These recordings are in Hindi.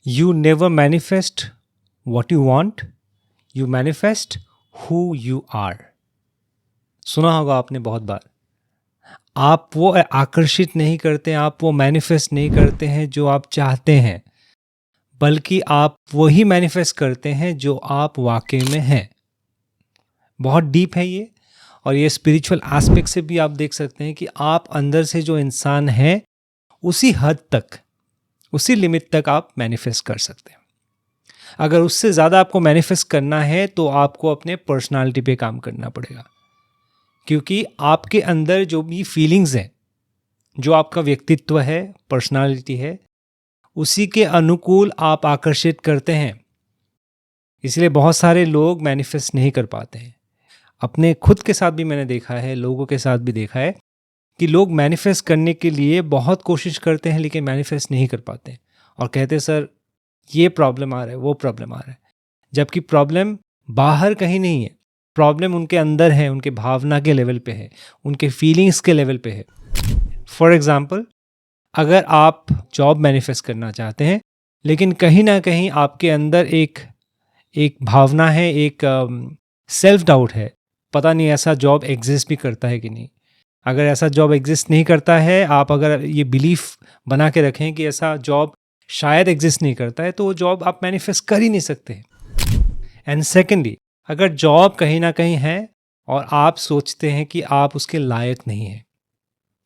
You never manifest what you want, you manifest who you are. सुना होगा आपने बहुत बार. आप वो आकर्षित नहीं करते, आप वो मैनिफेस्ट नहीं करते हैं जो आप चाहते हैं, बल्कि आप वही मैनिफेस्ट करते हैं जो आप वाकई में हैं. बहुत डीप है ये, और ये स्पिरिचुअल एस्पेक्ट से भी आप देख सकते हैं कि आप अंदर से जो इंसान है उसी हद तक, उसी लिमिट तक आप मैनिफेस्ट कर सकते हैं. अगर उससे ज़्यादा आपको मैनिफेस्ट करना है तो आपको अपने पर्सनालिटी पे काम करना पड़ेगा, क्योंकि आपके अंदर जो भी फीलिंग्स हैं, जो आपका व्यक्तित्व है, पर्सनालिटी है, उसी के अनुकूल आप आकर्षित करते हैं. इसलिए बहुत सारे लोग मैनिफेस्ट नहीं कर पाते हैं. अपने खुद के साथ भी मैंने देखा है, लोगों के साथ भी देखा है कि लोग मैनिफेस्ट करने के लिए बहुत कोशिश करते हैं लेकिन मैनिफेस्ट नहीं कर पाते हैं, और कहते हैं सर ये प्रॉब्लम आ रहा है, वो प्रॉब्लम आ रहा है, जबकि प्रॉब्लम बाहर कहीं नहीं है. प्रॉब्लम उनके अंदर है, उनके भावना के लेवल पे है, उनके फीलिंग्स के लेवल पे है. फॉर एग्जाम्पल, अगर आप जॉब मैनिफेस्ट करना चाहते हैं लेकिन कहीं ना कहीं आपके अंदर एक भावना है, एक सेल्फ डाउट है, पता नहीं ऐसा जॉब एग्जिस्ट भी करता है कि नहीं. अगर ऐसा जॉब एग्जिस्ट नहीं करता है, आप अगर ये बिलीफ बना के रखें कि ऐसा जॉब शायद एग्जिस्ट नहीं करता है, तो वो जॉब आप मैनिफेस्ट कर ही नहीं सकते. एंड सेकेंडली, अगर जॉब कहीं ना कहीं है और आप सोचते हैं कि आप उसके लायक नहीं हैं,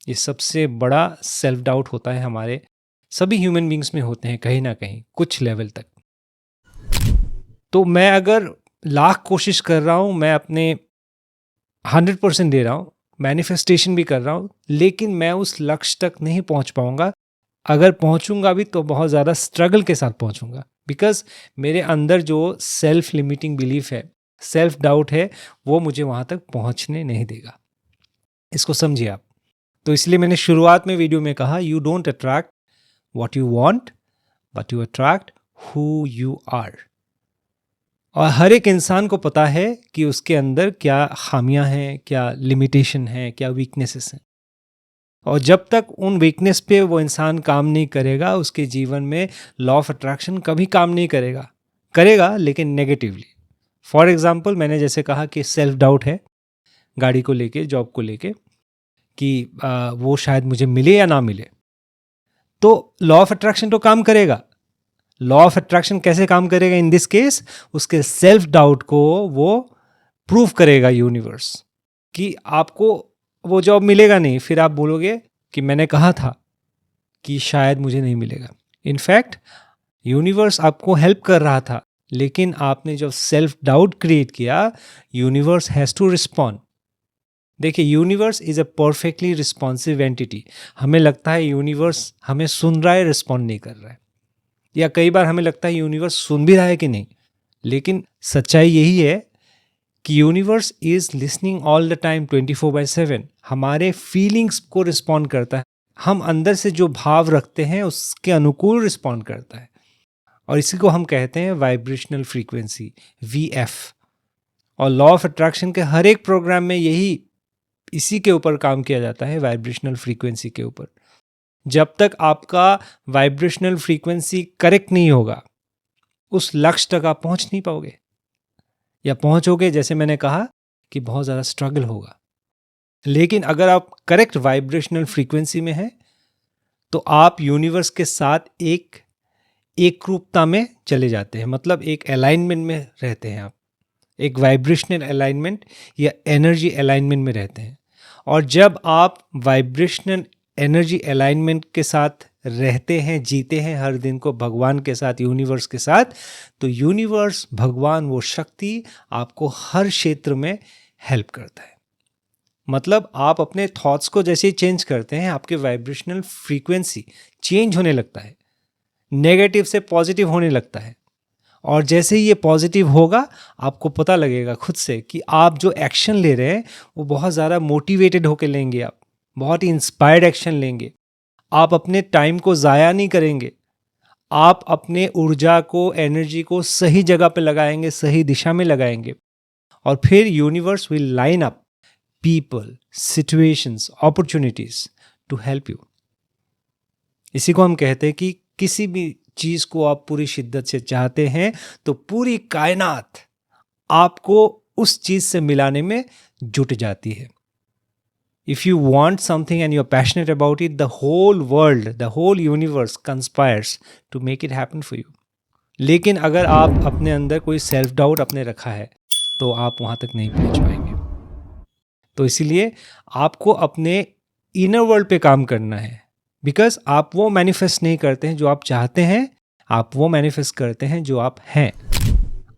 ये सबसे बड़ा सेल्फ डाउट होता है. हमारे सभी ह्यूमन बींग्स में होते हैं कहीं ना कहीं, कुछ लेवल तक. तो मैं अगर लाख कोशिश कर रहा हूँ, मैं अपने 100% दे रहा हूँ, मैनिफेस्टेशन भी कर रहा हूँ, लेकिन मैं उस लक्ष्य तक नहीं पहुँच पाऊँगा. अगर पहुँचूँगा भी तो बहुत ज़्यादा स्ट्रगल के साथ पहुँचूँगा, बिकॉज मेरे अंदर जो सेल्फ लिमिटिंग बिलीफ है, सेल्फ डाउट है, वो मुझे वहाँ तक पहुँचने नहीं देगा. इसको समझिए आप. तो इसलिए मैंने शुरुआत में वीडियो में कहा, you don't attract what you want, but you attract who you are. और हर एक इंसान को पता है कि उसके अंदर क्या खामियां हैं, क्या लिमिटेशन है, क्या वीकनेसेस हैं. और जब तक उन वीकनेस पे वो इंसान काम नहीं करेगा, उसके जीवन में लॉ ऑफ अट्रैक्शन कभी काम नहीं करेगा लेकिन नेगेटिवली. फॉर एग्जांपल, मैंने जैसे कहा कि सेल्फ डाउट है गाड़ी को लेके, जॉब को लेके, कि वो शायद मुझे मिले या ना मिले, तो लॉ ऑफ अट्रैक्शन तो काम करेगा. लॉ ऑफ अट्रैक्शन कैसे काम करेगा इन दिस केस? उसके सेल्फ डाउट को वो प्रूव करेगा यूनिवर्स कि आपको वो जॉब मिलेगा नहीं. फिर आप बोलोगे कि मैंने कहा था कि शायद मुझे नहीं मिलेगा. इनफैक्ट यूनिवर्स आपको हेल्प कर रहा था, लेकिन आपने जब सेल्फ डाउट क्रिएट किया, यूनिवर्स हैज़ टू रिस्पॉन्ड. देखिए, universe is a perfectly responsive entity. हमें लगता है यूनिवर्स हमें सुन रहा है, रिस्पॉन्ड नहीं कर रहा है, या कई बार हमें लगता है यूनिवर्स सुन भी रहा है कि नहीं. लेकिन सच्चाई यही है कि universe is listening all the time, 24/7. हमारे फीलिंग्स को रिस्पॉन्ड करता है. हम अंदर से जो भाव रखते हैं उसके अनुकूल रिस्पॉन्ड करता है, और इसी को हम कहते हैं वाइब्रेशनल फ्रीक्वेंसी, VF. और लॉ ऑफ अट्रैक्शन के हर एक प्रोग्राम में इसी के ऊपर काम किया जाता है, वाइब्रेशनल फ्रीक्वेंसी के ऊपर. जब तक आपका वाइब्रेशनल फ्रीक्वेंसी करेक्ट नहीं होगा, उस लक्ष्य तक आप पहुंच नहीं पाओगे, या पहुंचोगे जैसे मैंने कहा कि बहुत ज़्यादा स्ट्रगल होगा. लेकिन अगर आप करेक्ट वाइब्रेशनल फ्रीक्वेंसी में हैं, तो आप यूनिवर्स के साथ एक रूपता में चले जाते हैं, मतलब एक अलाइनमेंट में रहते हैं आप, एक वाइब्रेशनल अलाइनमेंट या एनर्जी अलाइनमेंट में रहते हैं. और जब आप वाइब्रेशनल एनर्जी अलाइनमेंट के साथ रहते हैं, जीते हैं हर दिन को भगवान के साथ, यूनिवर्स के साथ, तो यूनिवर्स, भगवान, वो शक्ति आपको हर क्षेत्र में हेल्प करता है. मतलब आप अपने थॉट्स को जैसे ही चेंज करते हैं, आपके वाइब्रेशनल फ्रीक्वेंसी चेंज होने लगता है, नेगेटिव से पॉजिटिव होने लगता है. और जैसे ही ये पॉजिटिव होगा, आपको पता लगेगा खुद से कि आप जो एक्शन ले रहे हैं वो बहुत ज़्यादा मोटिवेटेड होकर लेंगे, आप बहुत ही इंस्पायर्ड एक्शन लेंगे, आप अपने टाइम को ज़ाया नहीं करेंगे, आप अपने ऊर्जा को, एनर्जी को सही जगह पे लगाएंगे, सही दिशा में लगाएंगे, और फिर universe will line up people, situations, opportunities to help you. इसी को हम कहते हैं कि किसी भी चीज़ को आप पूरी शिद्दत से चाहते हैं तो पूरी कायनात आपको उस चीज़ से मिलाने में जुट जाती है. If you want something and you're passionate about it, the whole world, the whole universe conspires to make it happen for you. लेकिन अगर आप अपने अंदर कोई सेल्फ डाउट अपने रखा है तो आप वहाँ तक नहीं पहुँच पाएंगे. तो इसीलिए आपको अपने इनर वर्ल्ड पे काम करना है. बिकॉज आप वो मैनिफेस्ट नहीं करते हैं जो आप चाहते हैं, आप वो मैनिफेस्ट करते हैं जो आप हैं.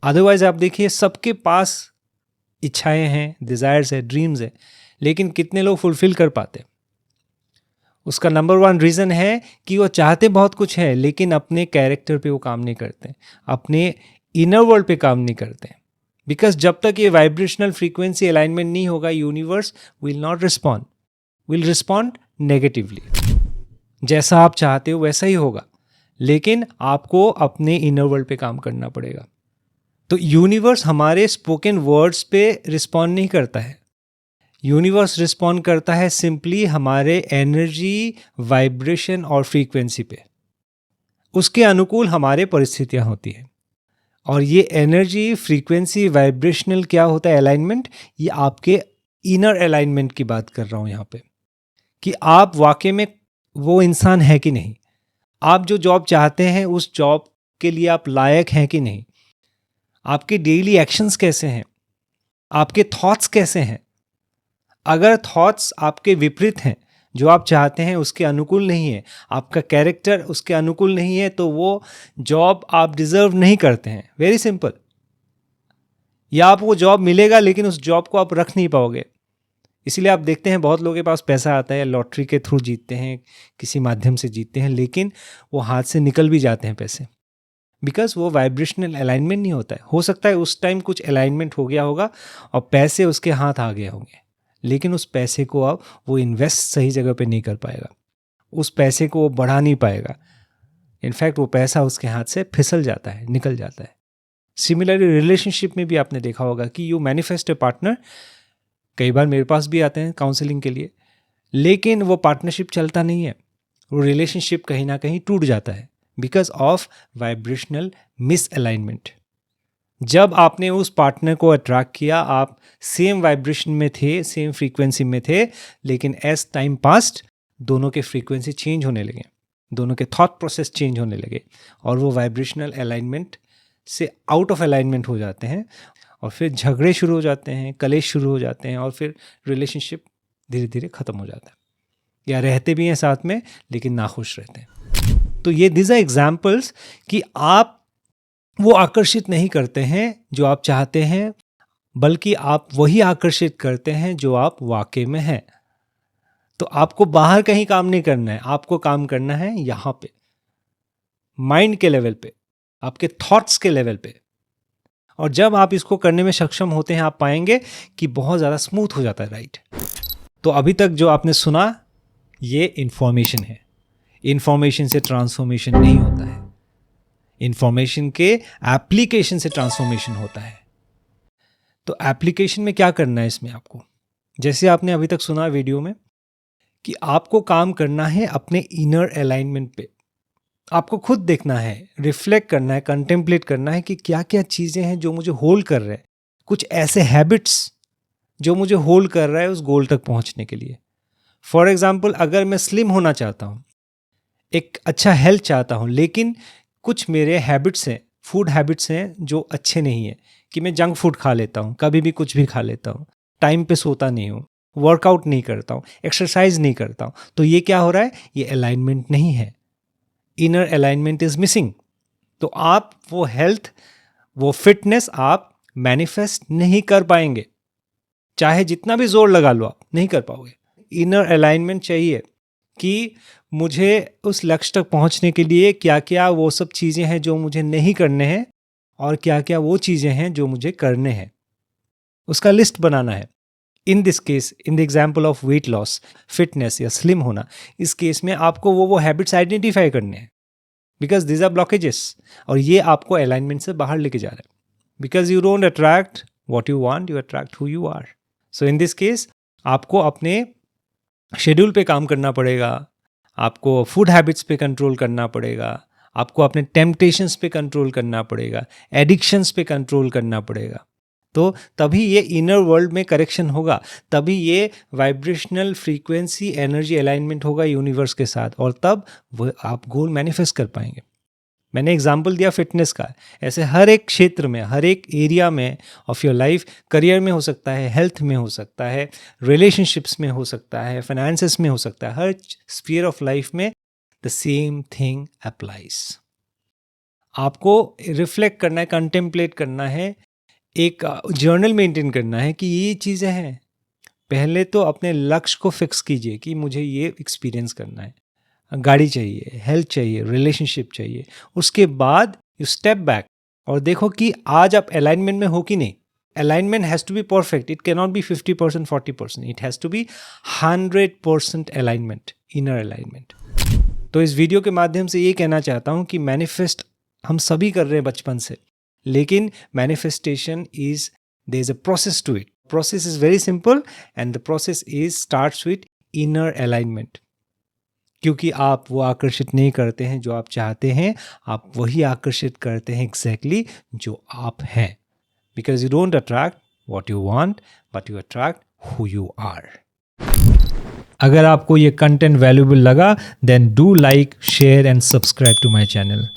अदरवाइज आप देखिए सबके पास इच्छाएं हैं, डिज़ायर्स है, ड्रीम्स है, लेकिन कितने लोग फुलफिल कर पाते? उसका नंबर 1 रीज़न है कि वो चाहते बहुत कुछ है लेकिन अपने कैरेक्टर पे वो काम नहीं करते, अपने इनर वर्ल्ड पे काम नहीं करते. बिकॉज जब तक ये वाइब्रेशनल फ्रीक्वेंसी अलाइनमेंट नहीं होगा, universe will not respond, will respond negatively. जैसा आप चाहते हो वैसा ही होगा, लेकिन आपको अपने इनर वर्ल्ड पे काम करना पड़ेगा. तो यूनिवर्स हमारे स्पोकन वर्ड्स पे रिस्पॉन्ड नहीं करता है. यूनिवर्स रिस्पॉन्ड करता है सिंपली हमारे एनर्जी, वाइब्रेशन और फ्रीक्वेंसी पे. उसके अनुकूल हमारे परिस्थितियां होती हैं. और ये एनर्जी, फ्रीक्वेंसी, वाइब्रेशनल क्या होता है अलाइनमेंट, ये आपके इनर अलाइनमेंट की बात कर रहा हूँ यहाँ पे, कि आप वाकई में वो इंसान है कि नहीं. आप जो जॉब चाहते हैं उस जॉब के लिए आप लायक हैं कि नहीं. आपके डेली एक्शंस कैसे हैं, आपके थॉट्स कैसे हैं. अगर थॉट्स आपके विपरीत हैं, जो आप चाहते हैं उसके अनुकूल नहीं है, आपका कैरेक्टर उसके अनुकूल नहीं है, तो वो जॉब आप डिज़र्व नहीं करते हैं. Very simple. या आप वो जॉब मिलेगा लेकिन उस जॉब को आप रख नहीं पाओगे. इसीलिए आप देखते हैं बहुत लोगों के पास पैसा आता है, लॉटरी के थ्रू जीतते हैं, किसी माध्यम से जीतते हैं, लेकिन वो हाथ से निकल भी जाते हैं पैसे. बिकॉज वो वाइब्रेशनल अलाइनमेंट नहीं होता है. हो सकता है उस टाइम कुछ अलाइनमेंट हो गया होगा और पैसे उसके हाथ आ गए होंगे, लेकिन उस पैसे को अब वो इन्वेस्ट सही जगह पे नहीं कर पाएगा, उस पैसे को वो बढ़ा नहीं पाएगा. इनफैक्ट वो पैसा उसके हाथ से फिसल जाता है, निकल जाता है. सिमिलरली रिलेशनशिप में भी आपने देखा होगा कि यू मैनिफेस्ट ए पार्टनर. कई बार मेरे पास भी आते हैं काउंसलिंग के लिए, लेकिन वो पार्टनरशिप चलता नहीं है, वो रिलेशनशिप कहीं ना कहीं टूट जाता है बिकॉज ऑफ वाइब्रेशनल मिसअलाइनमेंट. जब आपने उस पार्टनर को अट्रैक्ट किया, आप सेम वाइब्रेशन में थे, सेम फ्रीक्वेंसी में थे, लेकिन एज टाइम पास्ट दोनों के फ्रीक्वेंसी चेंज होने लगे, दोनों के थॉट प्रोसेस चेंज होने लगे और वो वाइब्रेशनल अलाइनमेंट से आउट ऑफ अलाइनमेंट हो जाते हैं और फिर झगड़े शुरू हो जाते हैं, कलेश शुरू हो जाते हैं और फिर रिलेशनशिप धीरे धीरे ख़त्म हो जाता है, या रहते भी हैं साथ में लेकिन नाखुश रहते हैं. तो ये दीज आर एग्जाम्पल्स कि आप वो आकर्षित नहीं करते हैं जो आप चाहते हैं, बल्कि आप वही आकर्षित करते हैं जो आप वाकई में हैं. तो आपको बाहर कहीं काम नहीं करना है, आपको काम करना है यहाँ पे, माइंड के लेवल पे, आपके थॉट्स के लेवल पे. और जब आप इसको करने में सक्षम होते हैं, आप पाएंगे कि बहुत ज़्यादा स्मूथ हो जाता है. राइट. तो अभी तक जो आपने सुना ये इन्फॉर्मेशन है. इन्फॉर्मेशन से ट्रांसफॉर्मेशन नहीं होता है, इन्फॉर्मेशन के एप्लीकेशन से ट्रांसफॉर्मेशन होता है. तो एप्लीकेशन में क्या करना है इसमें आपको, जैसे आपने अभी तक सुना वीडियो में कि आपको काम करना है अपने इनर अलाइनमेंट पे. आपको खुद देखना है, रिफ्लेक्ट करना है, कंटेम्पलेट करना है कि क्या क्या चीज़ें हैं जो मुझे होल्ड कर रहे हैं, कुछ ऐसे हैबिट्स जो मुझे होल्ड कर रहा है उस गोल तक पहुंचने के लिए. फॉर एग्जाम्पल, अगर मैं स्लिम होना चाहता हूँ, एक अच्छा हेल्थ चाहता हूँ, लेकिन कुछ मेरे हैबिट्स हैं, फूड हैबिट्स हैं जो अच्छे नहीं हैं, कि मैं जंक फूड खा लेता हूँ, कभी भी कुछ भी खा लेता हूँ, टाइम पे सोता नहीं हूँ, वर्कआउट नहीं करता हूँ, एक्सरसाइज नहीं करता हूँ. तो ये क्या हो रहा है, ये अलाइनमेंट नहीं है, इनर अलाइनमेंट इज मिसिंग. तो आप वो हेल्थ, वो फिटनेस आप मैनिफेस्ट नहीं कर पाएंगे, चाहे जितना भी जोर लगा लो आप नहीं कर पाओगे. इनर अलाइनमेंट चाहिए कि मुझे उस लक्ष्य तक पहुंचने के लिए क्या क्या वो सब चीज़ें हैं जो मुझे नहीं करने हैं और क्या क्या वो चीज़ें हैं जो मुझे करने हैं, उसका लिस्ट बनाना है. इन this case, in the example of weight loss, fitness या स्लिम होना, इस केस में आपको वो हैबिट्स आइडेंटिफाई करने हैं, बिकॉज दिस आर ब्लॉकेजेस, और ये आपको अलाइनमेंट से बाहर लेके जा रहा है. Because you don't attract what you want, you attract who you are. So in this case आपको अपने शेड्यूल पे काम करना पड़ेगा, आपको फूड हैबिट्स पे कंट्रोल करना पड़ेगा, आपको अपने टेम्पटेशंस पे कंट्रोल करना पड़ेगा, एडिक्शंस पे कंट्रोल करना पड़ेगा। तो तभी ये इनर वर्ल्ड में करेक्शन होगा, तभी ये वाइब्रेशनल फ्रीक्वेंसी एनर्जी अलाइनमेंट होगा यूनिवर्स के साथ, और तब वो आप गोल मैनिफेस्ट कर पाएंगे। मैंने एग्जाम्पल दिया फिटनेस का, ऐसे हर एक क्षेत्र में, हर एक एरिया में ऑफ योर लाइफ, करियर में हो सकता है, हेल्थ में हो सकता है, रिलेशनशिप्स में हो सकता है, फाइनेंसेस में हो सकता है, हर स्फीयर ऑफ लाइफ में द सेम थिंग अप्लाइज। आपको रिफ्लेक्ट करना है, कंटेम्पलेट करना है, एक जर्नल मेंटेन करना है कि ये चीज़ें हैं। पहले तो अपने लक्ष्य को फिक्स कीजिए कि मुझे ये एक्सपीरियंस करना है, गाड़ी चाहिए, हेल्थ चाहिए, रिलेशनशिप चाहिए। उसके बाद यू स्टेप बैक और देखो कि आज आप अलाइनमेंट में हो कि नहीं। Alignment has to be perfect, it can not be 50% 40%, it has to be 100% alignment, inner alignment. तो इस वीडियो के माध्यम से ये कहना चाहता हूँ कि मैनिफेस्ट हम सभी कर रहे हैं बचपन से, लेकिन manifestation is there is a process to it. Process is very simple and the process is starts with inner alignment. क्योंकि आप वो आकर्षित नहीं करते हैं जो आप चाहते हैं, आप वही आकर्षित करते हैं एग्जैक्टली जो आप हैं। Because you don't attract what you want, but you attract who you are. अगर आपको ये कंटेंट वैल्यूएबल लगा, then do like, share and subscribe to my channel.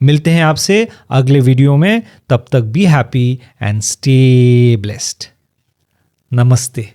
मिलते हैं आपसे अगले वीडियो में, तब तक be happy and stay blessed. नमस्ते।